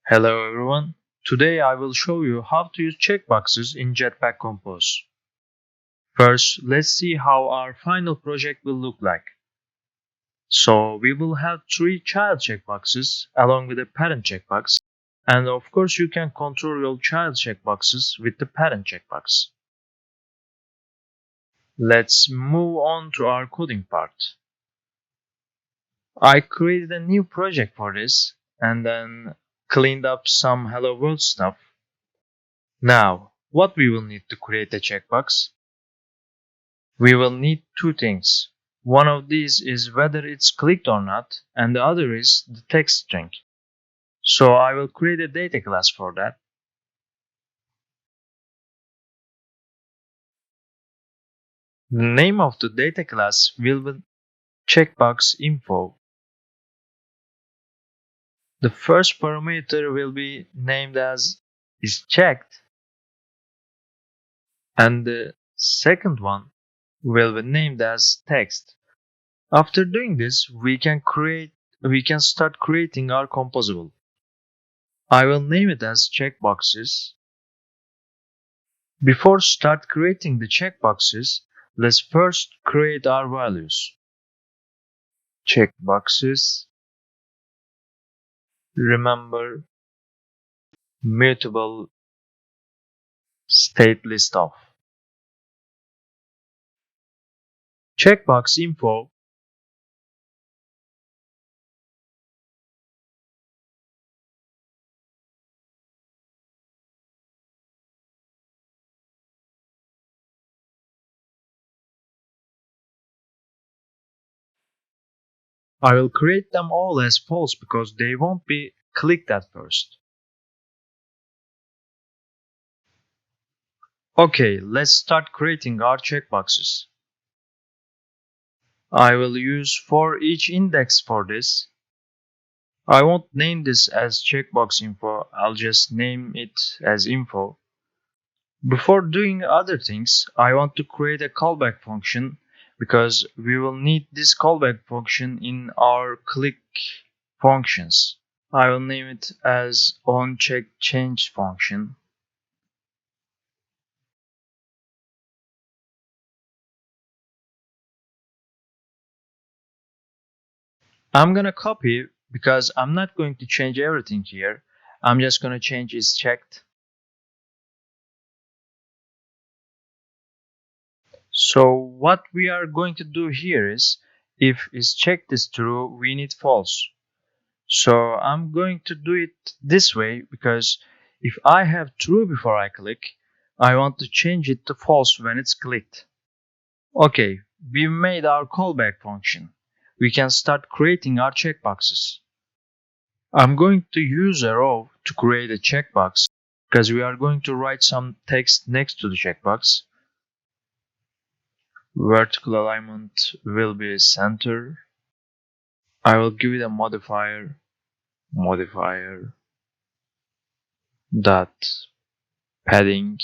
Hello everyone. Today I will show you how to use checkboxes in Jetpack Compose. First, let's see how our final project will look like. So we will have three child checkboxes along with a parent checkbox. And of course you can control your child checkboxes with the parent checkbox. Let's move on to our coding part. I created a new project for this and then cleaned up some Hello World stuff. Now, what we will need to create a checkbox? We will need two things. One of these is whether it's clicked or not, and the other is the text string. So I will create a data class for that. The name of the data class will be checkbox info. The first parameter will be named as is checked, and the second one will be named as text. After doing this, we can start creating our composable. I will name it as checkboxes. Before start creating the checkboxes, let's first create our values. Checkboxes, remember, mutable state list of. Checkbox info, I will create them all as false because they won't be clicked at first. Okay, let's start creating our checkboxes. I will use for each index for this. I won't name this as checkbox info, I'll just name it as info. Before doing other things, I want to create a callback function because we will need this callback function in our click functions. I will name it as onCheckChange function. I'm gonna copy because I'm not going to change everything here. I'm just gonna change is checked. So what we are going to do here is if is checked is true, we need false. So I'm going to do it this way because if I have true before I click, I want to change it to false when it's clicked. Okay, we made our callback function. We can start creating our checkboxes. I'm going to use a row to create a checkbox because we are going to write some text next to the checkbox. Vertical alignment will be center. I will give it a modifier dot padding.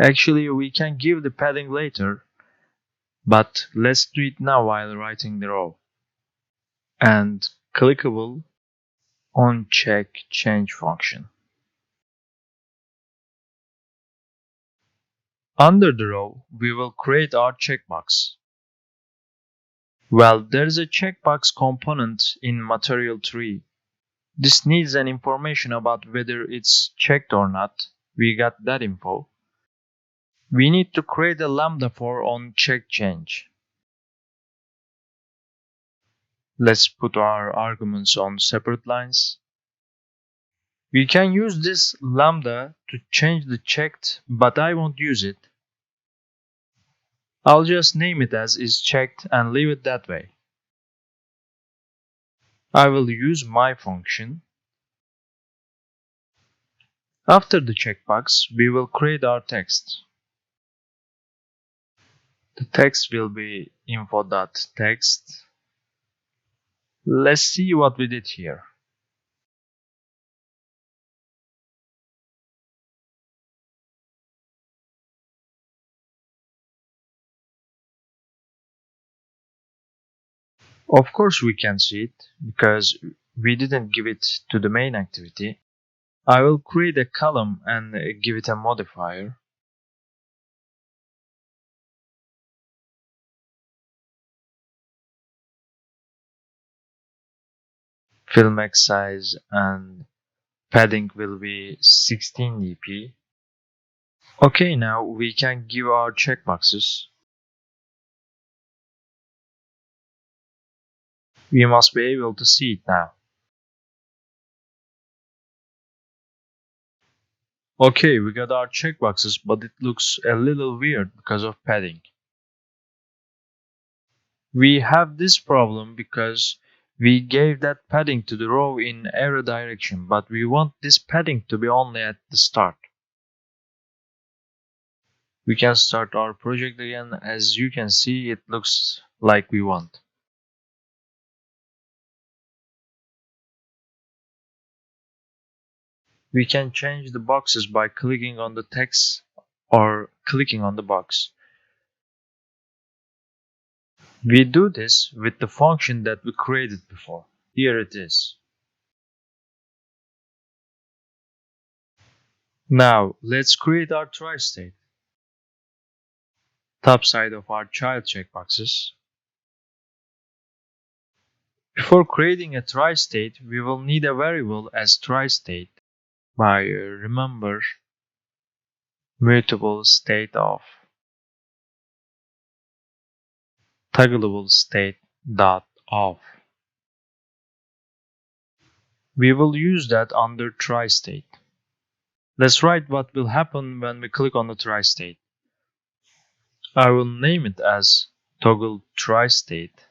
Actually, we can give the padding later, but let's do it now while writing the row. And clickable on check change function. Under the row, we will create our checkbox. Well, there is a checkbox component in Material3. This needs an information about whether it's checked or not. We got that info. We need to create a lambda for on check change. Let's put our arguments on separate lines. We can use this lambda to change the checked, but I won't use it. I'll just name it as is checked and leave it that way. I will use my function. After the checkbox, we will create our text. The text will be info.text. Let's see what we did here. Of course we can see it because we didn't give it to the main activity. I will create a column and give it a modifier. Fill max size and padding will be 16 dp. Okay, now we can give our checkboxes. We must be able to see it now. Okay, we got our checkboxes, but it looks a little weird because of padding. We have this problem because we gave that padding to the row in arrow direction, but we want this padding to be only at the start. We can start our project again. As you can see, it looks like we want. We can change the boxes by clicking on the text or clicking on the box. We do this with the function that we created before. Here it is. Now, let's create our try state. Top side of our child checkboxes. Before creating a try state, we will need a variable as try state by remember mutable state of toggleable state dot of. We will use that under try state. Let's write what will happen when we click on the try state. I will name it as toggle try state.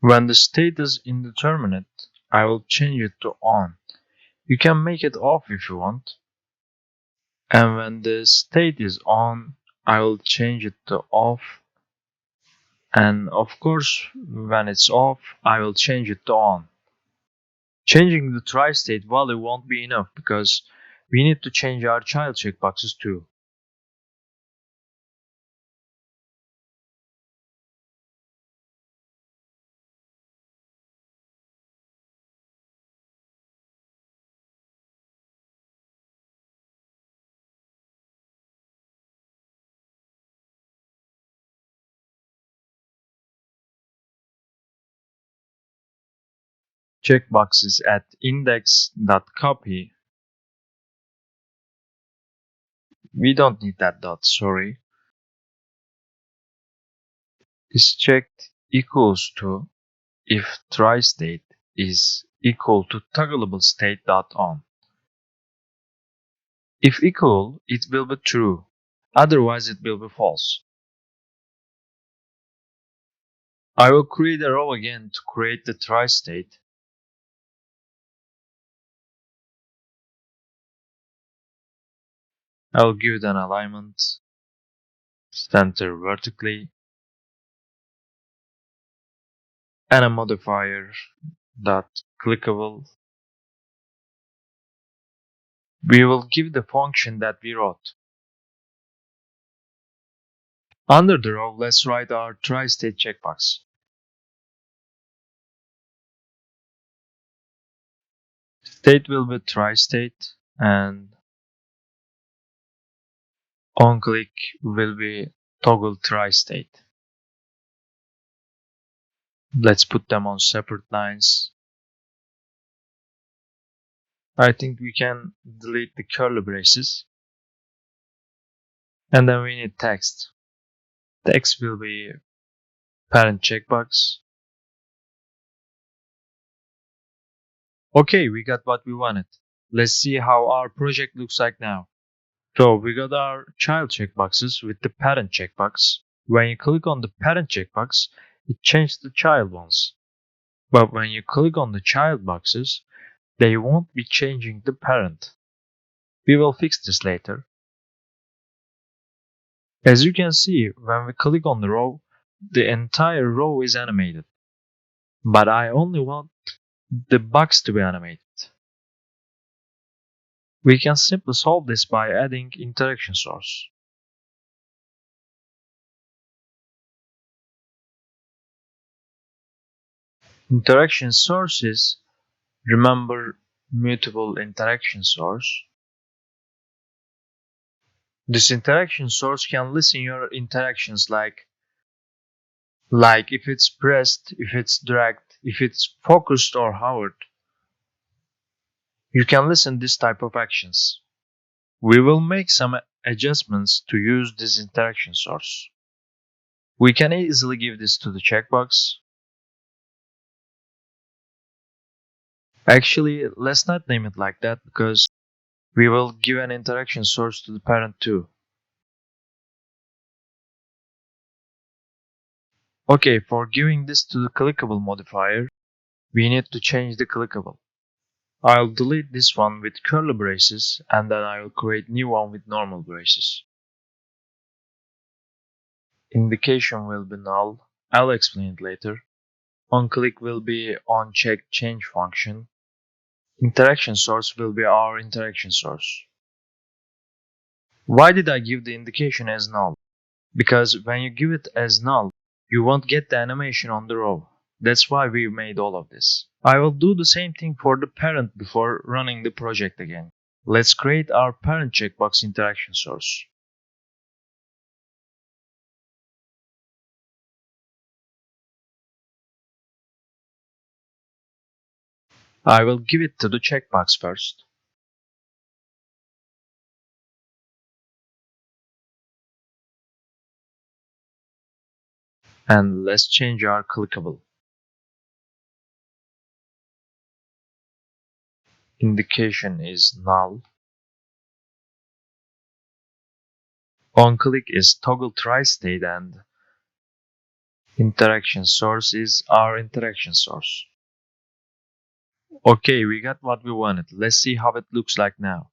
When the state is indeterminate, I will change it to on. You can make it off if you want. And when the state is on, I will change it to off. And of course, when it's off, I will change it to on. Changing the try state value won't be enough because we need to change our child checkboxes too. Checkboxes at index.copy. We don't need that dot, sorry. Is checked equals to if try state is equal to toggleable state dot on. If equal, it will be true. Otherwise, it will be false. I will create a row again to create the try state. I will give it an alignment, center vertically, and a modifier dot clickable. We will give the function that we wrote. Under the row, let's write our try state checkbox. State will be try state and on click will be toggle try state. Let's put them on separate lines. I think we can delete the curly braces. And then we need text. Text will be parent checkbox. Okay, we got what we wanted. Let's see how our project looks like now. So we got our child checkboxes with the parent checkbox. When you click on the parent checkbox, it changed the child ones. But when you click on the child boxes, they won't be changing the parent. We will fix this later. As you can see, when we click on the row, the entire row is animated. But I only want the box to be animated. We can simply solve this by adding interaction source. Interaction sources, remember mutable interaction source. This interaction source can listen your interactions like if it's pressed, if it's dragged, if it's focused or hovered. You can listen this type of actions. We will make some adjustments to use this interaction source. We can easily give this to the checkbox. Actually, let's not name it like that because we will give an interaction source to the parent too. Okay, for giving this to the clickable modifier, we need to change the clickable. I'll delete this one with curly braces and then I will create new one with normal braces. Indication will be null. I'll explain it later. OnClick will be onCheck change function. Interaction source will be our interaction source. Why did I give the indication as null? Because when you give it as null, you won't get the animation on the row. That's why we made all of this. I will do the same thing for the parent before running the project again. Let's create our parent checkbox interaction source. I will give it to the checkbox first. And let's change our clickable. Indication is null. OnClick is toggle tri-state and interaction source is our interaction source. Okay, we got what we wanted. Let's see how it looks like now.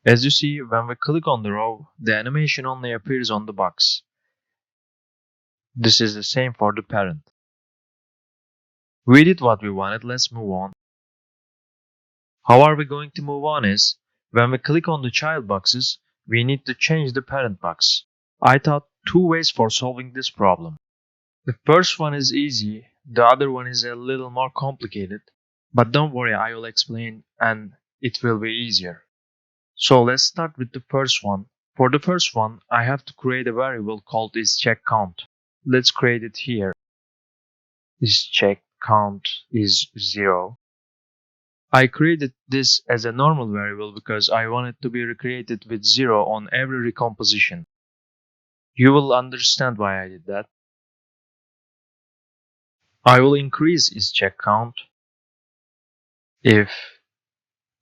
As you see, when we click on the row, the animation only appears on the box. This is the same for the parent. We did what we wanted, let's move on. How are we going to move on is, when we click on the child boxes, we need to change the parent box. I thought two ways for solving this problem. The first one is easy, the other one is a little more complicated. But don't worry, I will explain and it will be easier. So let's start with the first one. For the first one, I have to create a variable called isCheckCount. Let's create it here. IsCheckCount is 0. I created this as a normal variable because I want it to be recreated with 0 on every recomposition. You will understand why I did that. I will increase isCheckCount if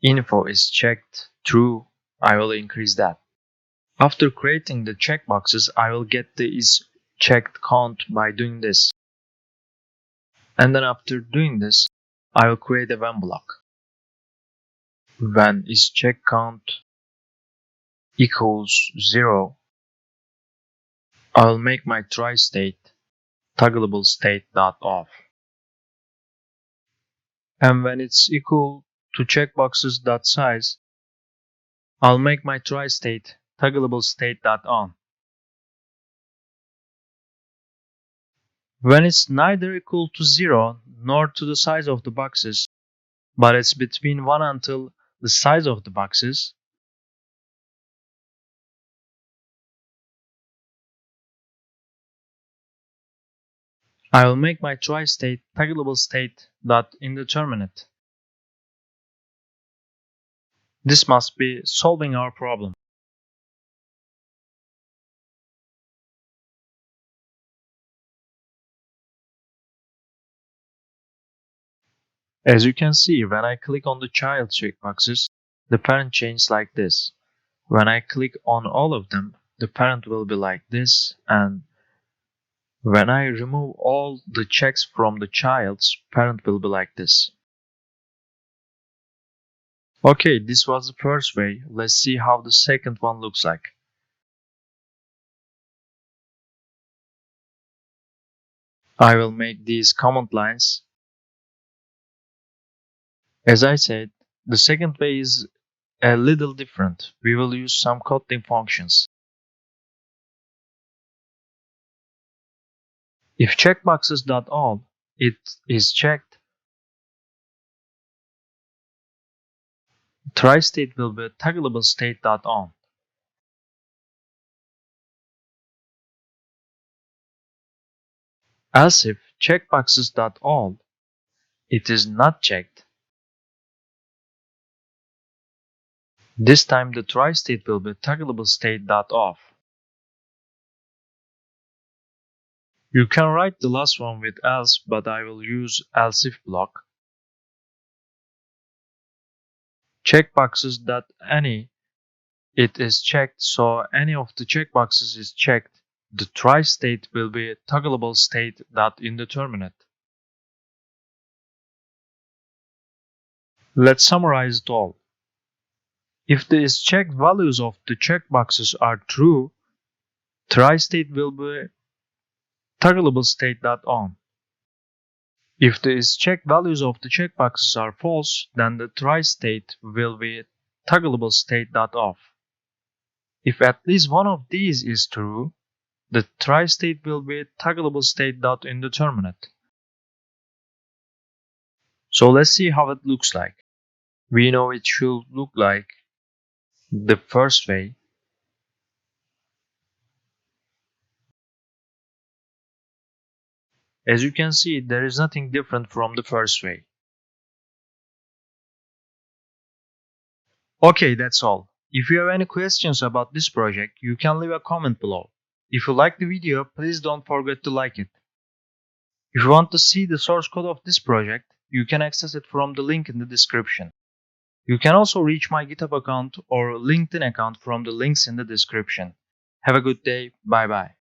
info is checked true. I will increase that. After creating the checkboxes, I will get the isCheckedCount by doing this. And then after doing this, I will create a when block. When isCheckCount equals 0, I will make my try state toggleable state.off. And when it's equal to checkboxes.size, I'll make my try state toggleable state.on. When it's neither equal to 0 nor to the size of the boxes, but it's between 1 until the size of the boxes, I will make my try state toggleable state.indeterminate. This must be solving our problem. As you can see, when I click on the child checkboxes, the parent changes like this. When I click on all of them, the parent will be like this, and when I remove all the checks from the child's, parent will be like this. Okay, this was the first way. Let's see how the second one looks like. I will make these command lines. As I said, the second way is a little different. We will use some coding functions. If checkboxes.all, it is checked, try state will be toggleable state.on. Else if checkboxes.all, it is not checked. This time the try state will be toggleable state.off. You can write the last one with else, but I will use else if block. Checkboxes.any, it is checked, so any of the checkboxes is checked. The try state will be toggleable state.indeterminate. Let's summarize it all. If the checked values of the checkboxes are true, try state will be toggleable state.on. If the checked values of the checkboxes are false, then the try state will be toggleable state.off. If at least one of these is true, the try state will be toggleable state.indeterminate. So let's see how it looks like. We know it should look like the first way. As you can see, there is nothing different from the first way. Okay, that's all. If you have any questions about this project, you can leave a comment below. If you like the video, please don't forget to like it. If you want to see the source code of this project, you can access it from the link in the description. You can also reach my GitHub account or LinkedIn account from the links in the description. Have a good day. Bye bye.